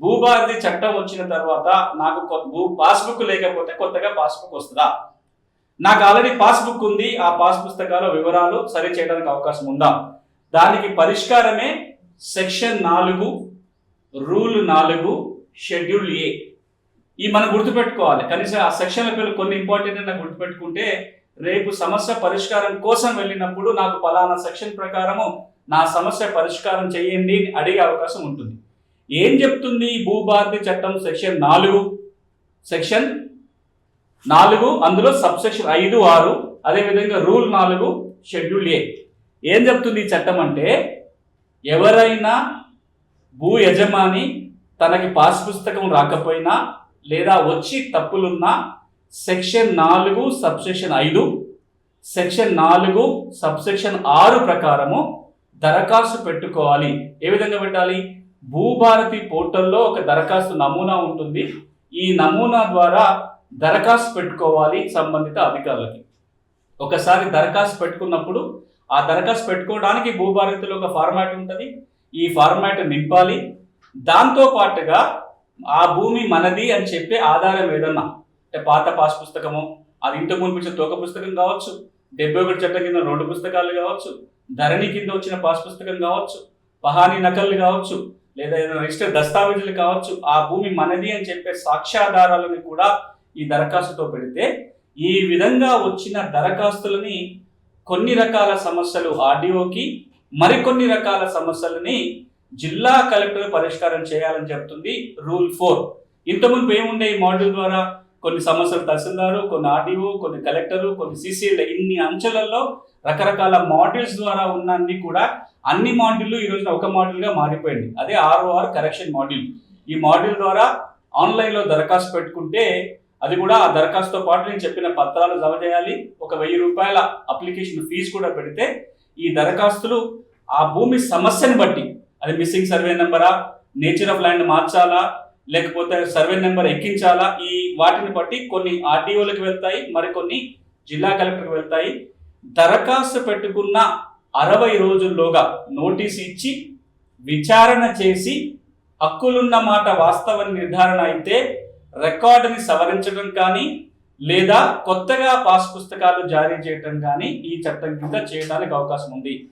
భూభారతి చట్టం వచ్చిన తర్వాత నాకు పాస్బుక్ లేకపోతే కొత్తగా పాస్బుక్ వస్తుందా? నాకు ఆల్రెడీ పాస్బుక్ ఉంది, ఆ పాస్ పుస్తకాల వివరాలు సరి చేయడానికి అవకాశం ఉందా? దానికి పరిష్కారమే సెక్షన్ 4 రూల్ 4 షెడ్యూల్ ఏ. ఈ మనం గుర్తుపెట్టుకోవాలి. కనీసం ఆ సెక్షన్ల పేర్లు కొన్ని ఇంపార్టెంట్ అని గుర్తుపెట్టుకుంటే రేపు సమస్య పరిష్కారం కోసం వెళ్ళినప్పుడు నాకు పలానా సెక్షన్ ప్రకారము నా సమస్య పరిష్కారం చేయండి అని అడిగే అవకాశం ఉంటుంది. ఏం చెప్తుంది భూభారతి చట్టం సెక్షన్ 4 అందులో సబ్సెక్షన్ 5, 6 అదేవిధంగా రూల్ 4 షెడ్యూల్ ఏ. ఏం చెప్తుంది ఈ చట్టం అంటే, ఎవరైనా భూ యజమాని తనకి పాస్ పుస్తకం రాకపోయినా లేదా వచ్చి తప్పులున్నా సెక్షన్ 4 సబ్సెక్షన్ 5 సెక్షన్ 4 సబ్సెక్షన్ 6 ప్రకారము దరఖాస్తు పెట్టుకోవాలి. ఏ విధంగా పెట్టాలి? భూభారతి పోర్టల్లో ఒక దరఖాస్తు నమూనా ఉంటుంది. ఈ నమూనా ద్వారా దరఖాస్తు పెట్టుకోవాలి సంబంధిత అధికారులకి. ఒకసారి దరఖాస్తు పెట్టుకున్నప్పుడు ఆ దరఖాస్తు పెట్టుకోవడానికి భూభారతిలో ఒక ఫార్మాట్ ఉంటుంది. ఈ ఫార్మాట్ నింపాలి. దాంతో పాటుగా ఆ భూమి మనది అని చెప్పే ఆధారం ఏదన్నా, అంటే పాత పాస్ పుస్తకము, అది ఇంతకు ముందు వచ్చిన తోక పుస్తకం కావచ్చు, 71 చట్టం కింద 2 పుస్తకాలు కావచ్చు, ధరణి కింద వచ్చిన పాస్ పుస్తకం కావచ్చు, పహానీ నకళ్ళు కావచ్చు, లేదా ఏదైనా రిజిస్టర్ దస్తావేజులు కావచ్చు, ఆ భూమి మనది అని చెప్పే సాక్ష్యాధారాలను కూడా ఈ దరఖాస్తుతో పెడితే ఈ విధంగా వచ్చిన దరఖాస్తులని కొన్ని రకాల సమస్యలు ఆర్డీఓకి, మరికొన్ని రకాల సమస్యలని జిల్లా కలెక్టర్ పరిష్కారం చేయాలని చెప్తుంది రూల్ 4. ఇంతకుముందు ఏముండే ఈ మాడ్యూల్ ద్వారా కొన్ని సమస్యలు తహసీల్దారు, కొన్ని ఆర్డీఓ, కొన్ని కలెక్టరు, కొన్ని సిసిఎల్, ఇన్ని అంచెలలో రకరకాల మాడ్యూల్స్ ద్వారా ఉన్నన్ని కూడా అన్ని మాడ్యూళ్ళు ఈ రోజున ఒక మాడ్యూల్గా మారిపోయింది. అదే ROR కరెక్షన్ మాడ్యూల్. ఈ మాడ్యూల్ ద్వారా ఆన్లైన్లో దరఖాస్తు పెట్టుకుంటే అది కూడా ఆ దరఖాస్తుతో పాటు నేను చెప్పిన పత్రాలు జమ చేయాలి. ఒక 1000 రూపాయల అప్లికేషన్ ఫీజు కూడా పెడితే ఈ దరఖాస్తులు ఆ భూమి సమస్యను బట్టి, అది మిస్సింగ్ సర్వే నెంబరా, నేచర్ ఆఫ్ ల్యాండ్ మార్చాలా, లేకపోతే సర్వే నెంబర్ ఎక్కించాలా, ఈ వాటిని బట్టి కొన్ని ఆర్డీఓలకు వెళ్తాయి, మరికొన్ని జిల్లా కలెక్టర్కి వెళ్తాయి. దరఖాస్తు పెట్టుకున్న 60 రోజుల్లోగా నోటీస్ ఇచ్చి విచారణ చేసి హక్కులున్న మాట వాస్తవ నిర్ధారణ అయితే రికార్డుని సవరించడం కానీ లేదా కొత్తగా పాస్ పుస్తకాలు జారీ చేయడం కానీ ఈ చట్టం కింద చేయడానికి అవకాశం ఉంది.